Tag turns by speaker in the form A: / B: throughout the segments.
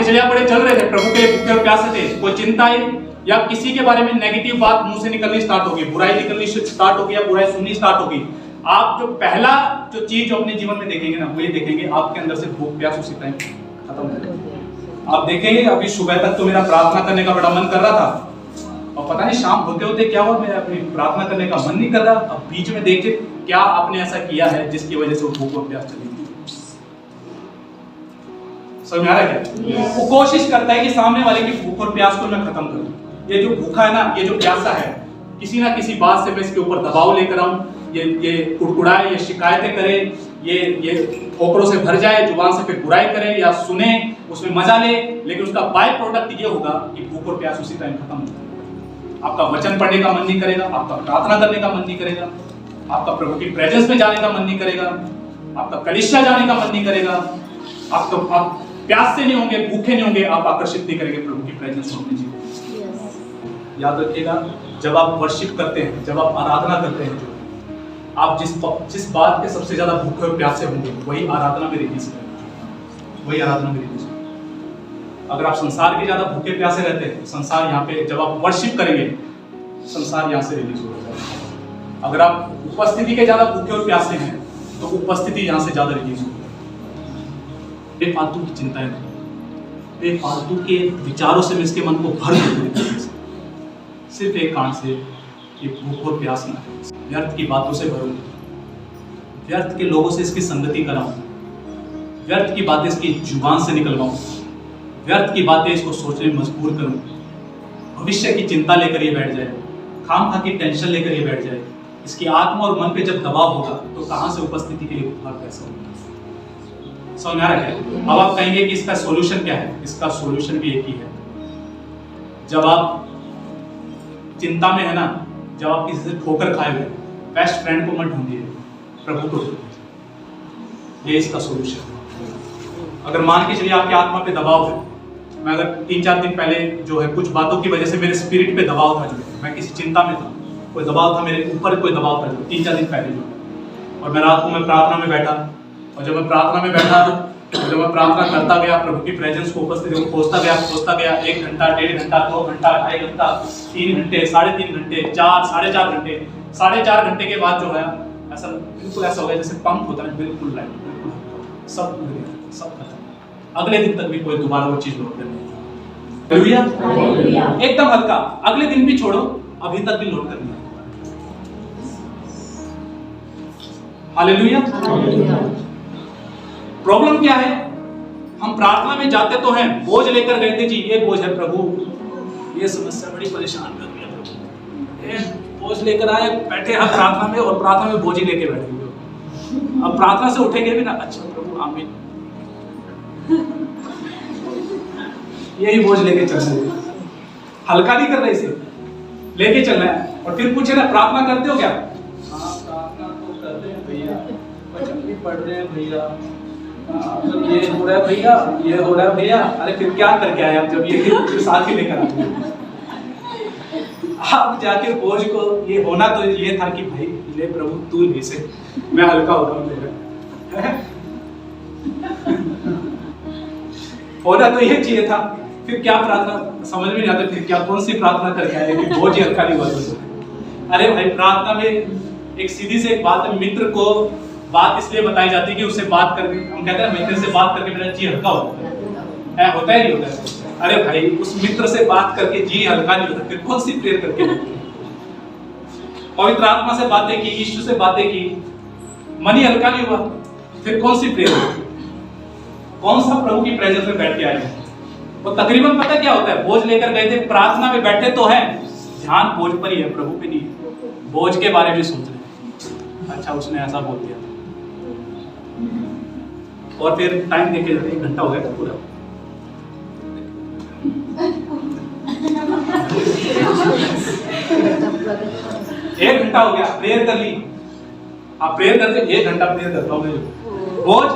A: चलिए बड़े चल रहे थे, प्रभु के लिए भूखे और प्यासे थे, कोई चिंता आई या किसी के बारे में नेगेटिव बात मुंह से निकलनी स्टार्ट होगी, बुराई निकलनी स्टार्ट होगी या बुराई सुननी स्टार्ट होगी, आप जो पहला जो चीज जो अपने जीवन में देखेंगे ना, वो ये देखेंगे आपके अंदर से भूख प्यास उसी टाइम खत्म हो जाएगी। आप देखेंगे अभी सुबह तक तो मेरा प्रार्थना करने का बड़ा मन कर रहा था, और पता नहीं शाम होते होते क्या हुआ, मेरा अपनी प्रार्थना करने का मन नहीं कर रहा। अब बीच में देखिए क्या आपने ऐसा किया है जिसकी वजह से वो भूख और प्यास चली गई। समझ में आ रहा है क्या? वो कोशिश करता है कि सामने वाले की भूख और प्यास को मैं खत्म करूं। ये जो भूखा है ना, ये जो प्यासा है, किसी ना किसी बात से मैं इसके ऊपर दबाव लेकर आऊं, ये कुड़कुड़ाए, ये शिकायतें करे, ये ठोकरों से भर जाए, जुबान से फिर बुराई करे या सुने, उसमें मजा ले, लेकिन उसका बाय प्रोडक्ट ये होगा कि भूख और प्यास उसी टाइम खत्म हो जाएगा। आपका वचन पढ़ने का मन नहीं करेगा, आपका प्रार्थना करने का मन नहीं करेगा, आपका प्रभु की प्रेजेंस में जाने का मन नहीं करेगा, आपका कलीसिया जाने का मन नहीं करेगा, आप प्यास से नहीं होंगे, भूखे नहीं होंगे, आप आकर्षित नहीं करेंगे प्रभु की प्रेजेंस में अपने जीवन। याद रखिएगा, जब आप वर्शिप करते हैं, जब आप आराधना करते हैं, जो आप जिस बात के सबसे ज्यादा भूखे और प्यासे होंगे, वही आराधना में रिलीज करेंगे, वही आराधना में रिलीज करेंगे। अगर आप संसार के ज्यादा भूखे प्यासे रहते हैं, संसार यहाँ पे जब आप वर्शिप करेंगे, संसार यहाँ से रिलीज हो जाएगा। अगर आप उपस्थिति के ज्यादा भूखे और प्यासे हैं, तो उपस्थिति यहाँ से ज्यादा रिलीज होगी। बेफालतू की चिंताएं, बेफालतू के विचारों से मैं इसके मन को भर दूं, सिर्फ एक कारण से कि भूख और प्यास ना है। व्यर्थ की बातों से भरूं, व्यर्थ के लोगों से इसकी संगति कराऊं, व्यर्थ की बातें इसकी जुबान से निकलवाऊं, व्यर्थ की बातें इसको सोचने में मजबूर करूं, भविष्य की चिंता लेकर ये बैठ जाए, खामखा की टेंशन लेकर ये बैठ जाए। इसकी आत्मा और मन पे जब दबाव होगा तो कहां से उपस्थिति के लिए उद्धार कैसे होगा? समझ आ रहा है? अब आप कहेंगे कि इसका सॉल्यूशन क्या है? इसका सॉल्यूशन भी एक ही है। जब आप चिंता में है ना, जब आप किसी से ठोकर खाए हुए, बेस्ट फ्रेंड को मत ढूंढिए, प्रभु को ढूंढिए। ये इसका सॉल्यूशन है। अगर मान के चलिए आपकी आत्मा पे दबाव है, मैं अगर 3-4 दिन पहले जो है कुछ बातों की वजह से मेरे स्पिरिट पे दबाव था, जो मैं किसी चिंता में था, कोई दबाव था मेरे ऊपर, कोई दबाव था जो 3-4 दिन पहले जो, और मैं रात को मैं प्रार्थना में बैठा, और जब मैं प्रार्थना में बैठा, जब मैं प्रार्थना करता गया, प्रभु की प्रेजेंस को उपस्थिति को खोजता गया 1 घंटा, 1.5 घंटा, 2 घंटा, 2.5 घंटा, 3 घंटे, 3.5 घंटे, 4, 4.5 घंटे, 4.5 घंटे के बाद जो है ऐसा बिल्कुल ऐसा हो गया जैसे पंप होता है, बिल्कुल लाइट, बिल्कुल सब सब खत्म। अगले दिन तक भी कोई दोबारा वो चीज लौट कर नहीं, एकदम हल्का। अगले दिन भी छोड़ो, अभी तक भी लौट कर नहीं। हालेलुया। प्रॉब्लम क्या है? हम प्रार्थना में जाते तो हैं, बोझ लेकर गए थे जी, ये बोझ है प्रभु, ये समस्या बड़ी परेशान कर रही है प्रभु, ये बोझ लेकर आए, बैठे हम प्रार्थना में, और प्रार्थना में बोझ ही लेके बैठे हुए। अब प्रार्थना से उठेंगे भी ना, अच्छा प्रभु आमीन, यही बोझ लेके चल रहे हैं, हल्का नहीं कर रहे, इसे लेके चल रहे हैं। और फिर पूछे ना प्रार्थना करते हो क्या? हाँ प्रार्थना तो करते हैं भैया, वचन भी पढ़ रहे हैं भैया, ये हो रहा है भैया, ये हो रहा है भैया। अरे फिर क्या करके आए आप, जब ये साथ ही लेकर आते आप जाके बोझ को, ये होना तो ये था कि भाई ले प्रभु तू ले से, मैं हल्का हो रहा हूँ, होना तो ये चाहिए था। फिर क्या प्रार्थना, समझ में नहीं आता, फिर क्या कौन सी प्रार्थना करके आए कि बोझ ही हल्का नहीं हुआ। अरे भाई प्रार्थना में एक सीधी से एक बात है, मित्र को बात इसलिए बताई जाती है कि उससे बात करके, हम कहते हैं मित्र से बात करके मेरा जी हल्का होता है, होता है नहीं होता है? अरे भाई उस मित्र से बात करके जी हल्का नहीं होता, फिर कौन सी प्रेयर करके? पवित्र आत्मा से बातें की, यीशु से बातें की, मन ही हल्का नहीं हुआ, फिर कौन सी प्रेयर? कौन सा प्रभु की प्रेजेंस में बैठ के आए? वो तकरीबन पता क्या होता है, बोझ लेकर गए थे, प्रार्थना में बैठे तो हैं, ध्यान बोझ पर ही है, प्रभु पे नहीं, बोझ के बारे में सोच रहे। अच्छा उसने ऐसा बोल दिया, और फिर टाइम देखे जाते 1 घंटा हो गया था पूरा। एक घंटा हो गया, प्रेयर कर ली, आप प्रेयर करते 1 घंटा प्रेयर करता हूँ मैं, बोझ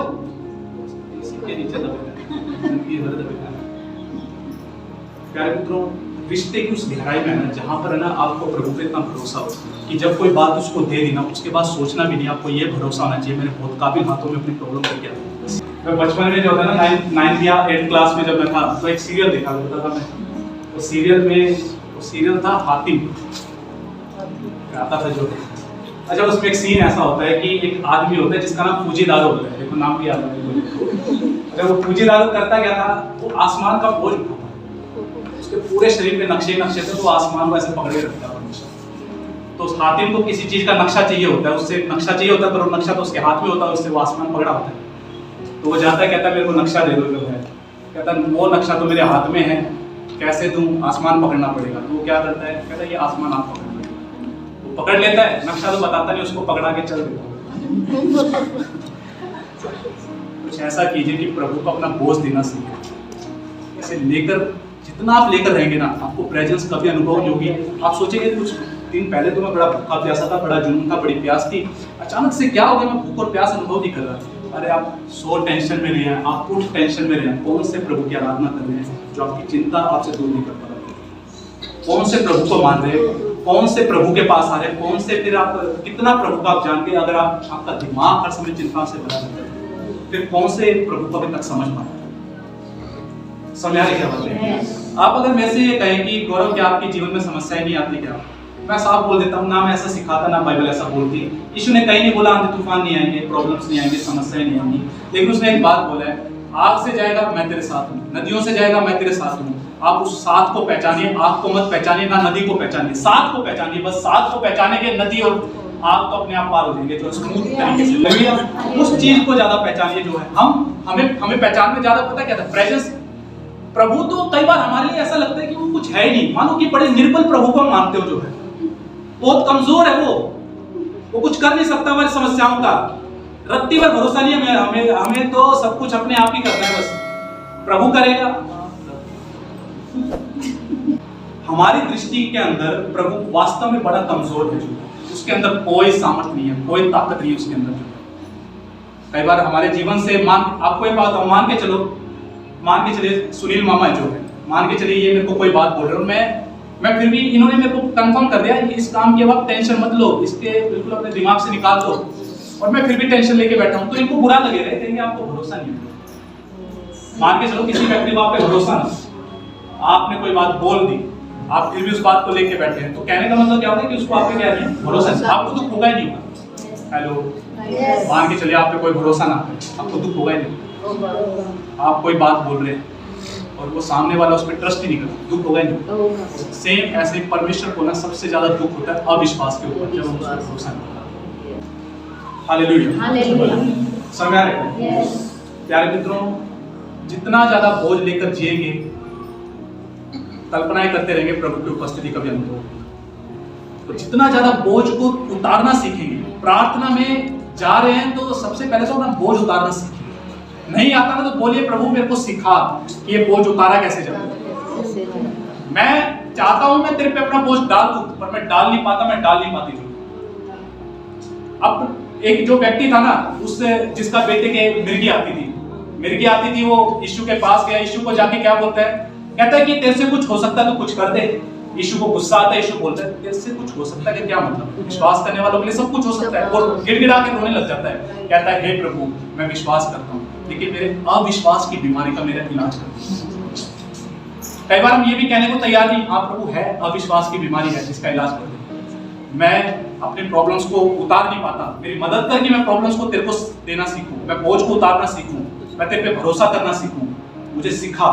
A: इसी के नीचे दबेगा। प्यारे मित्रों, रिश्ते की उस गहराई में है ना, जहां पर है ना आपको प्रभु पे इतना भरोसा हो कि जब कोई बात उसको दे दी ना, उसके बाद सोचना भी नहीं, आपको ये भरोसा होना चाहिए मेरे बहुत काबिल हाथों में अपनी प्रॉब्लम लेके आया, मैं बचपन में जो होता है ना 9th या 8th क्लास में जब मैं था तो एक सीरियल देखा करता था मैं। वो सीरियल था हातिम आता था जो। अच्छा, उसमें एक सीन ऐसा होता है कि एक आदमी होता है जिसका नाम फूजीदार होता है, देखो नाम भी याद है। जब वो फूजीदार करता क्या था, वो आसमान का बोझ उठाता, उसके पूरे शरीर पे नक्शे थे, तो वो आसमान को ऐसे पकड़े रखता है हमेशा। तो उस हातिम को किसी चीज का नक्शा चाहिए होता है, उससे नक्शा चाहिए होता है, पर वो नक्शा तो उसके हाथ में होता है, उससे वो आसमान पकड़ा होता है। तो वो जाता है, कहता है मेरे को नक्शा दे दो जो है। कहता है वो नक्शा तो मेरे हाथ में है, कैसे दूं, आसमान पकड़ना पड़ेगा। तो वो क्या करता है, कहता है ये आसमान आप पकड़ लो। वो पकड़ लेता है, नक्शा तो बताता नहीं, उसको पकड़ा के चल देता। कुछ ऐसा कीजिए कि प्रभु को अपना बोझ देना सीखें। ऐसे लेकर जितना आप लेकर रहेंगे ना, आपको प्रेजेंस कभी अनुभव नहीं होगी। आप सोचेंगे कुछ दिन पहले तो मैं बड़ा भूखा प्यासा था, बड़ा जुनून था, बड़ी प्यास थी, अचानक से क्या हो गया, मैं भूख और प्यास अनुभव नहीं कर रहा। अरे आप सो टेंशन में रहे हैं, आप कुछ टेंशन में रहे हैं, कौन से प्रभु की आराधना कर रहे हैं जो आपकी चिंता आपसे दूर नहीं कर पा रहे? कौन से प्रभु को मान रहे हैं, कौन से प्रभु के पास आ रहे हैं, कौन से फिर आप कितना प्रभु का आप जान के, अगर आपका दिमाग हर समय चिंता से भरा रहता है, फिर कौन से प्रभु को अभी तक समझ पाए? समझ आ रही क्या बात है? आप अगर मेरे से ये कहें कि गौरव क्या आपके जीवन में समस्याएं नहीं आती क्या, मैं साफ बोल देता हूँ, ना मैं ऐसा सिखाता, ना बाइबल ऐसा बोलती। यीशु ने कहीं नहीं बोला आंधी तूफान नहीं आएंगे, प्रॉब्लम्स नहीं आएंगे, समस्याएं नहीं आएंगी, लेकिन उसने एक बात बोला है, आग से जाएगा मैं तेरे साथ हूँ, नदियों से जाएगा मैं तेरे साथ हूँ। आप उस साथ को पहचानिए, आग को मत पहचानिए, ना नदी को पहचानिए, साथ को पहचानिए। बस साथ को पहचानेंगे, नदी और आग तो अपने आप पार हो जाएंगे, जो स्मूथ तरीके से। उस चीज को ज्यादा पहचानिए जो है, हमें पहचान में ज्यादा पता क्या था, प्रेजेंस। प्रभु तो कई बार हमारे लिए ऐसा लगता है कि वो कुछ है ही नहीं, मानो कि बड़े निर्बल प्रभु को मानते हो, जो है बहुत कमजोर है, वो कुछ कर नहीं सकता हमारी समस्याओं का। रत्ती पर भरोसा नहीं है, हमें तो सब कुछ अपने आप ही करना है, बस प्रभु करेगा। हमारी दृष्टि के अंदर प्रभु वास्तव में बड़ा कमजोर है, उसके अंदर कोई सामर्थ्य नहीं है, कोई ताकत नहीं है उसके अंदर। कई बार हमारे जीवन से आपको एक बात मान के चलिए सुनील मामा जो है, मान के चलिए ये मेरे को कोई बात बोल रहे हो, मैं फिर भी, इन्होंने मेरे को कंफर्म कर दिया इस काम के वक्त टेंशन मत लो, इसके बिल्कुल अपने दिमाग से निकाल दो, और मैं फिर भी टेंशन लेके बैठा हूं, तो इनको बुरा लगेगा, कहेंगे आपको भरोसा नहीं है। मान के चलो किसी व्यक्ति को आप पे भरोसा ना, आपने कोई बात बोल दी, आप फिर भी उस बात को लेके बैठे हैं, तो कहने का मतलब क्या होता है कि उसको आप पे क्या नहीं भरोसा नहीं, आपको दुख होगा ही नहीं होगा। हेलो, मान के चलिए आप पे कोई भरोसा ना, आपको दुख होगा ही नहीं। आप कोई बात बोल रहे हैं और वो सामने वाला उस पर ट्रस्ट ही नहीं करता, दुख होगा नहीं। सेम ऐसे परमेश्वर को ना सबसे ज्यादा दुख होता है अविश्वास के ऊपर, जब हम उस पर भरोसा नहीं करते। हालेलुया, समझ आ रहा है? प्यारे मित्रों, जितना ज्यादा बोझ लेकर जिएंगे, कल्पनाएं करते रहेंगे, प्रभु की उपस्थिति कभी अनुभव, तो जितना ज्यादा बोझ को उतारना सीखेंगे। प्रार्थना में जा रहे हैं तो सबसे पहले तो अपना बोझ उतारना सीखेंगे। नहीं आता ना तो बोलिए प्रभु मेरे को सिखा कि ये बोझ उतारा कैसे जाए। मैं चाहता हूं मैं तेरे पे अपना बोझ डाल दूं, पर मैं डाल नहीं पाती थी। अब एक जो व्यक्ति था ना, उससे जिसका बेटे के मिर्गी आती थी, वो यीशु के पास गया, यीशु को जाके क्या बोलता है, कहता है कि तेरे से कुछ हो सकता है तो कुछ कर दे। यीशु को गुस्सा आता है, यीशु बोलता है तेरे से कुछ हो सकता है कि क्या मतलब, विश्वास करने वालों के लिए सब कुछ हो सकता है, और गिड़गिड़ा के रोने लग जाता है, कहता है हे प्रभु मैं विश्वास करता हूँ, लेकिन मेरे अविश्वास की बीमारी का मेरा इलाज कर। कई बार हम ये भी कहने को तैयार नहीं, हाँ प्रभु है, अविश्वास की बीमारी है जिसका इलाज कर दे। मैं अपने प्रॉब्लम्स को उतार नहीं पाता, मेरी मदद कर कि मैं प्रॉब्लम्स को तेरे को देना सीखूं, मैं बोझ को उतारना सीखूं, मैं तेरे पे भरोसा करना सीखूं, मुझे सिखा।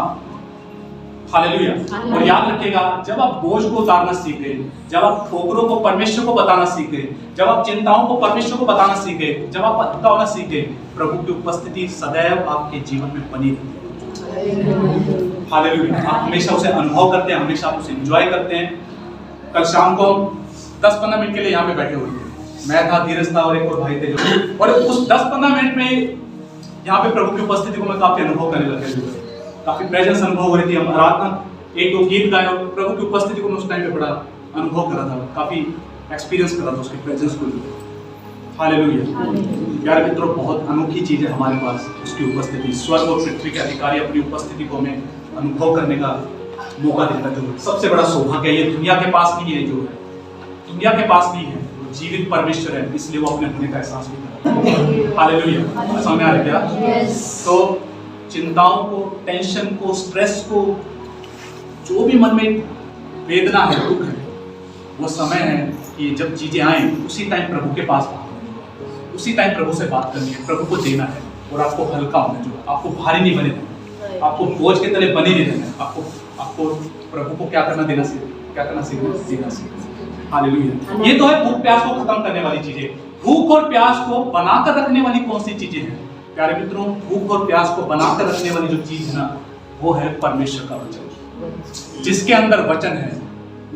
A: हालेलुया। और याद रखिएगा, जब आप बोझ को उतारना सीख गए, जब आप ठोकरों को परमेश्वर को बताना सीख गए, जब आप चिंताओं को परमेश्वर को बताना सीख गए, जब आप पक्का होना सीख गए, प्रभु की उपस्थिति सदैव आपके जीवन में बनी रहती है। हालेलुया। आप हमेशा उसे अनुभव करते हैं, हमेशा आप उसे एंजॉय करते हैं। कल शाम को 10-15 मिनट के लिए यहाँ पे बैठे हुए थे, मैं था, धीरज था और एक और भाई थे जो, और उस 10-15 मिनट में यहाँ पे प्रभु की उपस्थिति को मैं काफी अनुभव करने लगे, काफी प्रेजेंस अनुभव हो रही थी। हम आराधना 1-2 गीत गाए और प्रभु की उपस्थिति को मैं उस टाइम पे बड़ा अनुभव करा था, काफी एक्सपीरियंस करा था उसके प्रेजेंस को। हालेलुया। प्यारे मित्रों, बहुत अनोखी चीज है हमारे पास उसकी उपस्थिति। स्वर्ग और पृथ्वी के अधिकारी अपनी उपस्थिति को हमें अनुभव करने का मौका देता है। सबसे बड़ा सौभाग्य ये दुनिया के पास नहीं है, जो है दुनिया के पास नहीं है, जीवित परमेश्वर है, इसलिए वो अपने होने का एहसास भी करता है। हालेलुया, समझ में आ रहा है क्या? तो चिंताओं को, टेंशन को, स्ट्रेस को, जो भी मन में वेदना है, दुख है, वो समय है कि जब चीजें आए उसी टाइम प्रभु के पास भागना, उसी टाइम प्रभु से बात करनी है, प्रभु को देना है और आपको हल्का होना, जो आपको भारी नहीं बने देना, आपको बोझ के तले बने नहीं देना, आपको प्रभु को क्या करना देना सीखना। हालेलुया। ये तो है भूख प्यास को खत्म करने वाली चीजें। भूख और प्यास को बनाकर रखने वाली कौन सी चीजें हैं प्यारे मित्रों? भूख और प्यास को बनाकर रखने वाली जो चीज है ना, वो है परमेश्वर का वचन। जिसके अंदर वचन है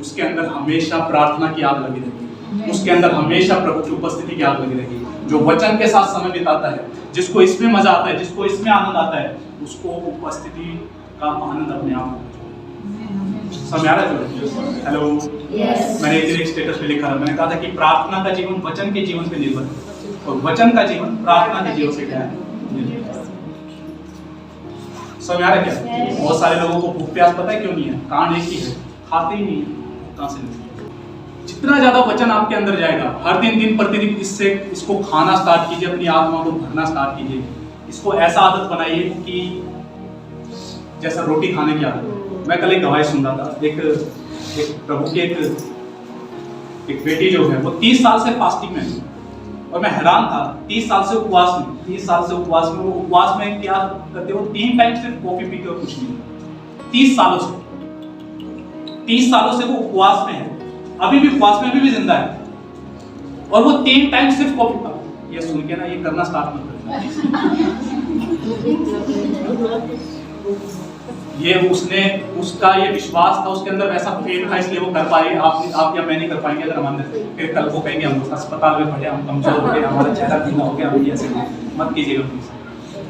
A: उसके अंदर हमेशा प्रार्थना की आग लगी रहेगी, उसके अंदर हमेशा प्रभु की उपस्थिति की आग लगी रहेगी। जो वचन के साथ समय बिताता है, जिसको इसमें मजा आता है, जिसको इसमें आनंद आता है, उसको उपस्थिति का आनंद अपने आप होगा। समझ आ रहा है? हेलो, मैंने एक दिन एक स्टेटस पे लिखा था, मैंने कहा था कि प्रार्थना का जीवन वचन के जीवन पे निर्भर है और वचन का जीवन प्रार्थना के जीवन से क्या है? समझ आ रहा है क्या? बहुत सारे लोगों को भूख प्यास पता है क्यों नहीं है? कारण एक ही है, खाते ही नहीं है। कहां से नहीं? जितना ज्यादा वचन आपके अंदर जाएगा, हर दिन प्रतिदिन इसको खाना स्टार्ट कीजिए, अपनी आत्मा को भरना स्टार्ट कीजिए। इसको ऐसा आदत बनाइए कि जैसा रोटी खाने की आदत। मैं कल एक गवाही सुन रहा था, एक प्रभु की एक बेटी जो है वो 30 साल से फास्टिंग में है और मैं हैरान था। 30 साल से उपवास में वो उपवास में क्या करते हो? 3 टाइम सिर्फ कॉफी पीते और कुछ नहीं। 30 सालों से वो उपवास में है, अभी भी उपवास में, अभी भी जिंदा है और वो 3 टाइम सिर्फ कॉफी पीता। ये सुन के ना, ये करना स्टार्ट मत करें। ये उसका ये विश्वास था, उसके अंदर वैसा फेथ था, इसलिए वो कर पाए। आप या मैं नहीं कर पाएंगे अगर हम अंदर। फिर कल को कहेंगे हम अस्पताल में पड़े, हम कमजोर हो गए, हमारा चेहरा पीला हो गया, हम ऐसे मत कीजिएगा प्लीज।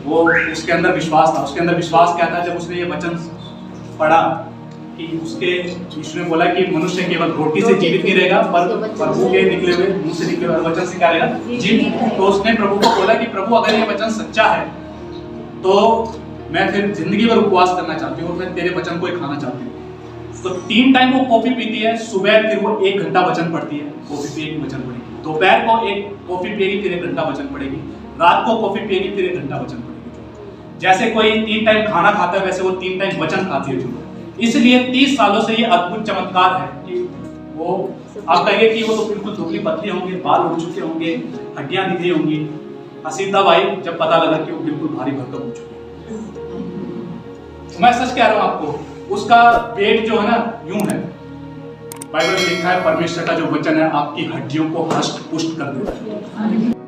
A: वो उसके अंदर विश्वास था। उसके अंदर विश्वास क्या था? जब उसने ये वचन पढ़ा कि यीशु ने बोला कि मनुष्य केवल रोटी से जीवित नहीं रहेगा, पर प्रभु के निकले हुए मुंह से निकले हुए वचन से क्या रहेगा? जीवित। तो उसने प्रभु को बोला कि प्रभु अगर ये वचन सच्चा है तो मैं फिर जिंदगी भर उपवास करना चाहती हूँ और मैं तेरे वचन को ही खाना चाहती हूँ। तो 3 टाइम वो कॉफी पीती है, सुबह फिर वो 1 घंटा वचन पढ़ती है, कॉफी पिएगी वचन पढ़ेगी, दोपहर को 1 कॉफी पिएगी फिर 1 घंटा वचन पढ़ेगी, रात को कॉफी पिएगी फिर 1 घंटा वचन पढ़ेगी। जैसे कोई 3 टाइम खाना खाता है वैसे वो 3 टाइम वचन खाती है। इसलिए 30 सालों से ये अद्भुत चमत्कार है कि वो, आप कहेंगे कि वो तो बिल्कुल दुबली पतली होंगे, बाल उड़ चुके होंगे, हड्डियां दिख रही होंगी। हसीता भाई जब पता लगा कि वो बिल्कुल भारी भरकम हो चुके। मैं सच कह रहा हूं आपको, उसका पेट जो है ना यूं है। बाइबल में लिखा है परमेश्वर का जो वचन है आपकी हड्डियों को हष्ट पुष्ट कर देता है।